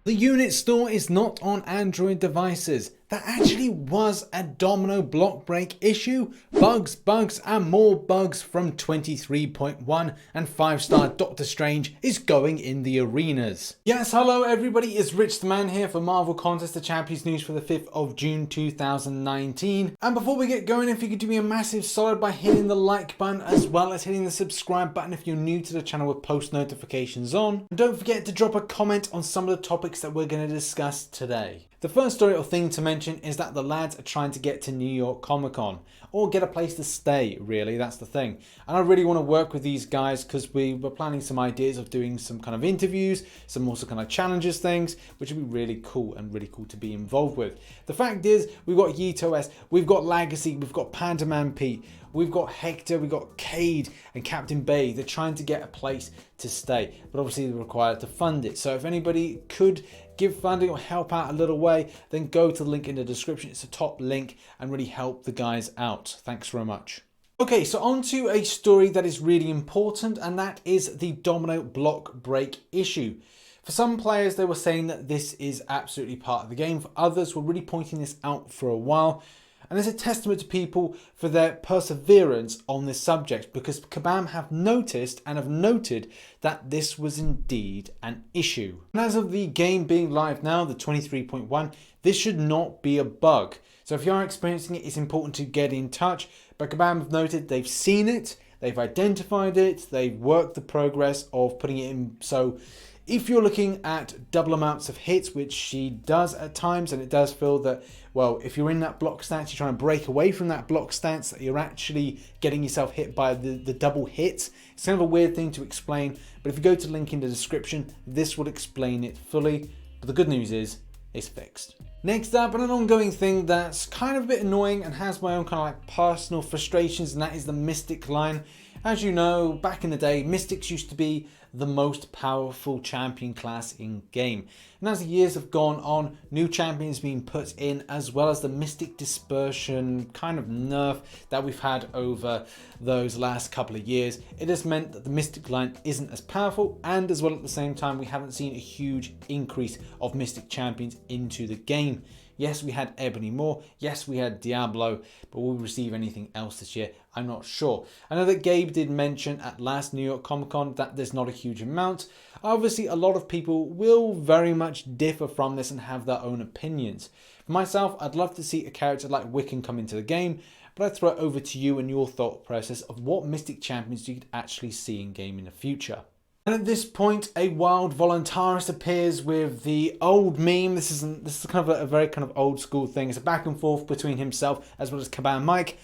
The unit store is not on Android devices. That actually was a Domino block break issue. Bugs, and more bugs from 23.1 and 5-star Doctor Strange is going in the arenas. Yes, hello everybody, it's Rich the Man here for Marvel Contest of Champions news for the 5th of June 2019. And before we get going, if you could do me a massive solid by hitting the like button as well as hitting the subscribe button if you're new to the channel with post notifications on. And don't forget to drop a comment on some of the topics that we're going to discuss today. The first story or thing to mention is that the lads are trying to get to New York Comic Con, or get a place to stay, really, that's the thing. And I really want to work with these guys because we were planning some ideas of doing some kind of interviews, some also kind of challenges things, which would be really cool and really cool to be involved with. The fact is, we've got Yeeto S, we've got Legacy, we've got Pandaman Pete, we've got Hector, we've got Cade and Captain Bay. They're trying to get a place to stay, but obviously they're required to fund it. So if anybody could give funding or help out a little way, then go to the link in the description. It's a top link and really help the guys out. Thanks very much. Okay, so on to a story that is really important, and that is the Domino block break issue. For some players, they were saying that this is absolutely part of the game. For others, we're really pointing this out for a while. And it's a testament to people for their perseverance on this subject, because Kabam have noticed and have noted that this was indeed an issue. And as of the game being live now, the 23.1, this should not be a bug. So if you are experiencing it, it's important to get in touch. But Kabam have noted they've seen it, they've identified it, they've worked the progress of putting it in. So if you're looking at double amounts of hits, which she does at times, and it does feel that, well, if you're in that block stance, you're trying to break away from that block stance, that you're actually getting yourself hit by the double hits. It's kind of a weird thing to explain, but if you go to the link in the description, this will explain it fully. But the good news is, it's fixed. Next up, and an ongoing thing that's kind of a bit annoying and has my own kind of like personal frustrations, and that is the Mystic line. As you know, back in the day, Mystics used to be the most powerful champion class in game. And as the years have gone on, new champions being put in, as well as the Mystic dispersion kind of nerf that we've had over those last couple of years, it has meant that the Mystic line isn't as powerful, and as well at the same time, we haven't seen a huge increase of Mystic champions into the game. Yes, we had Ebony Moore. Yes, we had Diablo, but will we receive anything else this year? I'm not sure. I know that Gabe did mention at last New York Comic Con that there's not a huge amount. Obviously, a lot of people will very much differ from this and have their own opinions. For myself, I'd love to see a character like Wiccan come into the game, but I'd throw it over to you and your thought process of what Mystic champions you could actually see in game in the future. And at this point, a wild voluntarist appears with the old meme. This is kind of a very kind of old school thing. It's a back and forth between himself as well as Kabam Mike.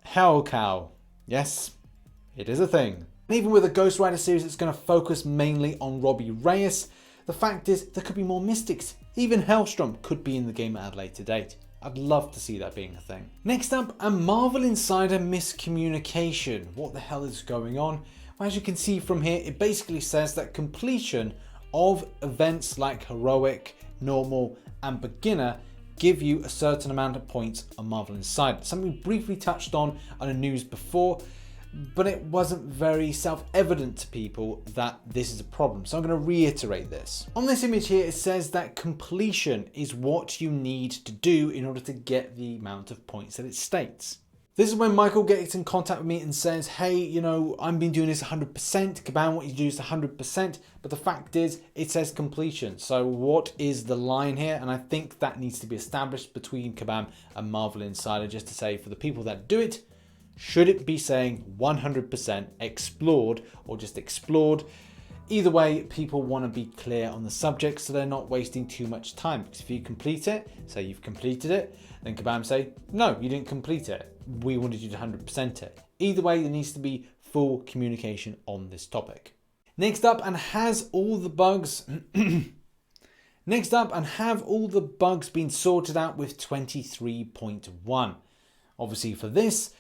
Hell cow. Yes, it is a thing. And even with a Ghost Rider series that's going to focus mainly on Robbie Reyes, the fact is there could be more Mystics. Even Hellstrom could be in the game at a later date. I'd love to see that being a thing. Next up, a Marvel Insider miscommunication. What the hell is going on? As you can see from here, it basically says that completion of events like Heroic, Normal and Beginner give you a certain amount of points on Marvel Insider. Something we briefly touched on the news before, but it wasn't very self-evident to people that this is a problem. So I'm going to reiterate this. On this image here, it says that completion is what you need to do in order to get the amount of points that it states. This is when Michael gets in contact with me and says, hey, you know, I've been doing this 100%. Kabam, what you do is 100%. But the fact is, it says completion. So what is the line here? And I think that needs to be established between Kabam and Marvel Insider, just to say for the people that do it, should it be saying 100% explored or just explored? Either way, people want to be clear on the subject so they're not wasting too much time. Because if you complete it, say you've completed it, then Kabam say, no, you didn't complete it. We wanted you to 100% it. Either way, there needs to be full communication on this topic. Next up, and has all the bugs been sorted out with 23.1? Obviously for this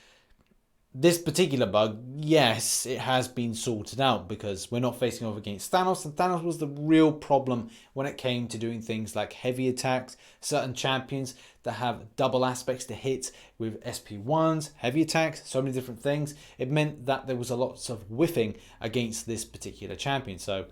particular bug, yes, it has been sorted out because we're not facing off against Thanos, and Thanos was the real problem when it came to doing things like heavy attacks, certain champions that have double aspects to hit with SP1s, heavy attacks, so many different things. It meant that there was a lot of whiffing against this particular champion. So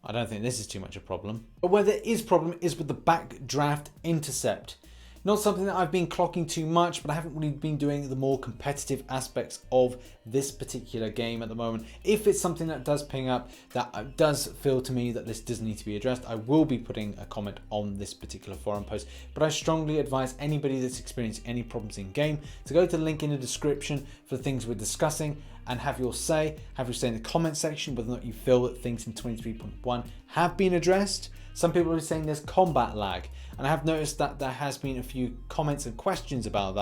I don't think this is too much a problem. But where there is problem is with the backdraft intercept. Not something that I've been clocking too much, but I haven't really been doing the more competitive aspects of this particular game at the moment. If it's something that does ping up, that does feel to me that this does need to be addressed, I will be putting a comment on this particular forum post. But I strongly advise anybody that's experienced any problems in game to go to the link in the description for the things we're discussing and have your say in the comment section whether or not you feel that things in 23.1 have been addressed. Some people are saying there's combat lag, and I have noticed that there has been a few comments and questions about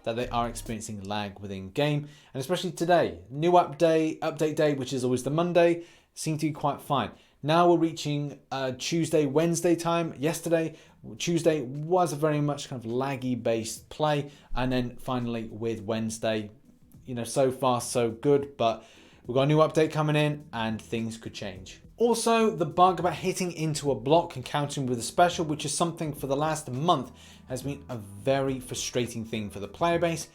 that they are experiencing lag within game, and especially today. New update day, which is always the Monday, seemed to be quite fine. Now we're reaching Tuesday, Wednesday time. Yesterday, Tuesday was a very much kind of laggy based play, and then finally with Wednesday, you know, so far so good, but we've got a new update coming in and things could change. Also, the bug about hitting into a block and countering with a special, which is something for the last month has been a very frustrating thing for the player base.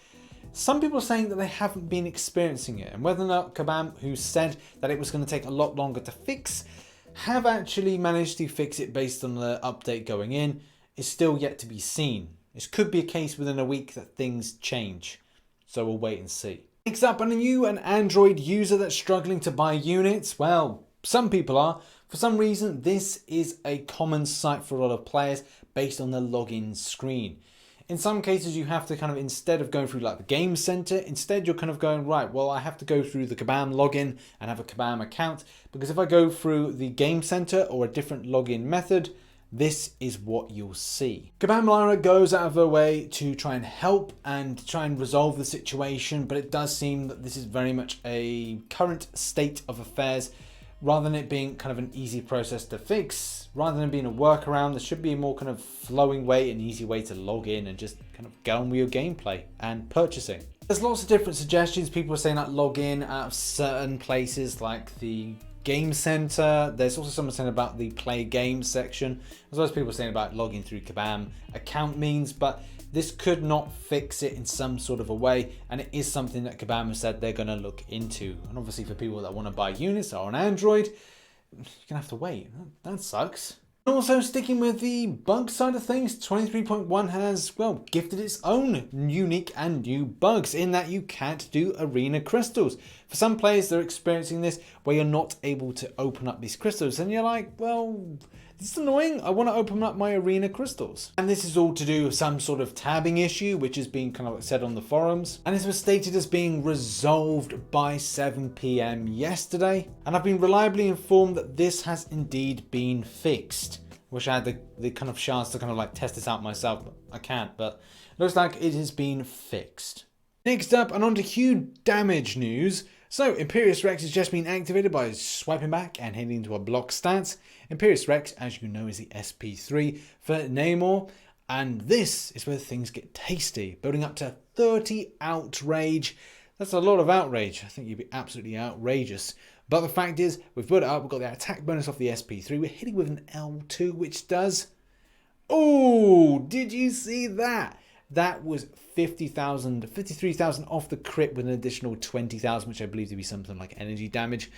Some people are saying that they haven't been experiencing it, and whether or not Kabam, who said that it was going to take a lot longer to fix, have actually managed to fix it based on the update going in is still yet to be seen. This could be a case within a week that things change, so we'll wait and see. Next up, are you an Android user that's struggling to buy units? Well, some people are. For some reason, this is a common sight for a lot of players based on the login screen. In some cases, you have to kind of, instead of going through like the game center, instead you're kind of going, right, well, I have to go through the Kabam login and have a Kabam account, because if I go through the game center or a different login method, this is what you'll see. Kabam Lyra goes out of her way to try and help and try and resolve the situation, but it does seem that this is very much a current state of affairs. Rather than it being kind of an easy process to fix, rather than being a workaround, there should be a more kind of flowing way, an easy way to log in and just kind of get on with your gameplay and purchasing. There's lots of different suggestions. People are saying that log in out of certain places like the game center. There's also someone saying about the play games section, as well as people saying about logging through Kabam account means, but this could not fix it in some sort of a way, and it is something that Kabam has said they're going to look into. And obviously for people that want to buy units or on Android, you're going to have to wait. That sucks. Also, sticking with the bug side of things, 23.1 has, well, gifted its own unique and new bugs in that you can't do arena crystals. For some players, they're experiencing this where you're not able to open up these crystals, and you're like, well, this is annoying. I want to open up my arena crystals. And this is all to do with some sort of tabbing issue, which has been kind of said on the forums. And this was stated as being resolved by 7 PM yesterday. And I've been reliably informed that this has indeed been fixed. Wish I had the kind of chance to kind of like test this out myself, but I can't. But it looks like it has been fixed. Next up, and on to huge damage news. So, Imperious Rex has just been activated by swiping back and heading into a block stance. Imperious Rex, as you know, is the SP3 for Namor. And this is where things get tasty. Building up to 30 outrage. That's a lot of outrage. I think you'd be absolutely outrageous. But the fact is, we've built it up. We've got the attack bonus off the SP3. We're hitting with an L2, which does... Oh, did you see that? That was 50,000, 53,000 off the crit with an additional 20,000, which I believe to be something like energy damage.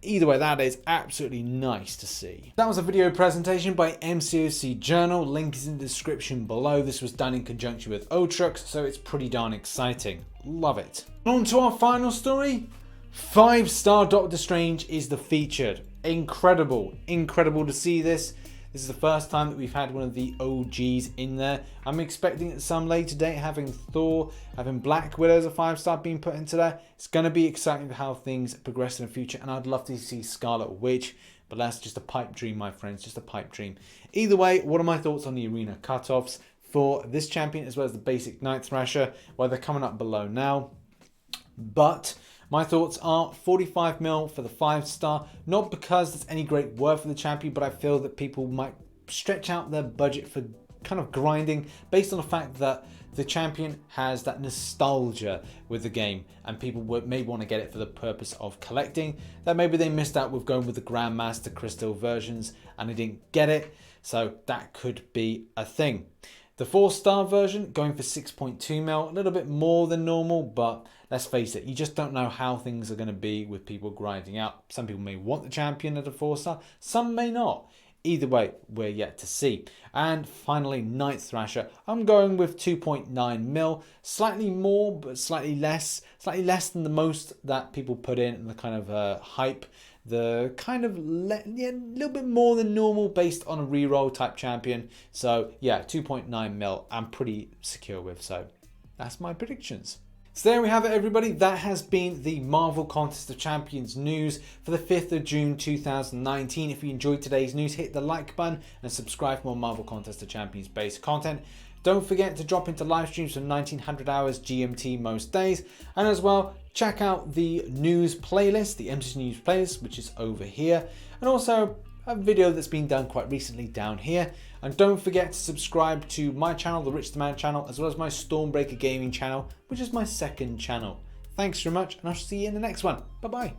Either way, that is absolutely nice to see. That was a video presentation by MCOC Journal. Link is in the description below. This was done in conjunction with Otrux, so it's pretty darn exciting. Love it. On to our final story. 5-star Doctor Strange is the featured. Incredible. Incredible to see this. This is the first time that we've had one of the OGs in there. I'm expecting at some later date having Thor, having Black Widow as a 5-star being put into there. It's going to be exciting how things progress in the future, and I'd love to see Scarlet Witch, but that's just a pipe dream, my friends, just a pipe dream. Either way, what are my thoughts on the arena cutoffs for this champion as well as the basic Night Thrasher? Well, they're coming up below now, but my thoughts are 45 mil for the 5-star, not because there's any great worth for the champion, but I feel that people might stretch out their budget for kind of grinding based on the fact that the champion has that nostalgia with the game and people may want to get it for the purpose of collecting, that maybe they missed out with going with the Grandmaster Crystal versions and they didn't get it, so that could be a thing. The 4-star version going for 6.2 mil, a little bit more than normal, but let's face it, you just don't know how things are going to be with people grinding out. Some people may want the champion at a 4-star, some may not. Either way, we're yet to see. And finally, Night Thrasher. I'm going with 2.9 mil, slightly more, but slightly less than the most that people put in the kind of hype. The kind of a little bit more than normal based on a reroll type champion. So yeah, 2.9 mil I'm pretty secure with. So that's my predictions. So there we have it, everybody. That has been the Marvel Contest of Champions news for the 5th of June 2019. If you enjoyed today's news, hit the like button and subscribe for more Marvel Contest of Champions based content. Don't forget to drop into live streams from 1900 hours GMT most days. And as well, check out the news playlist, the MCOC news playlist, which is over here. And also a video that's been done quite recently down here. And don't forget to subscribe to my channel, the Rich the Man channel, as well as my Stormbreaker Gaming channel, which is my second channel. Thanks very much, and I shall see you in the next one. Bye bye.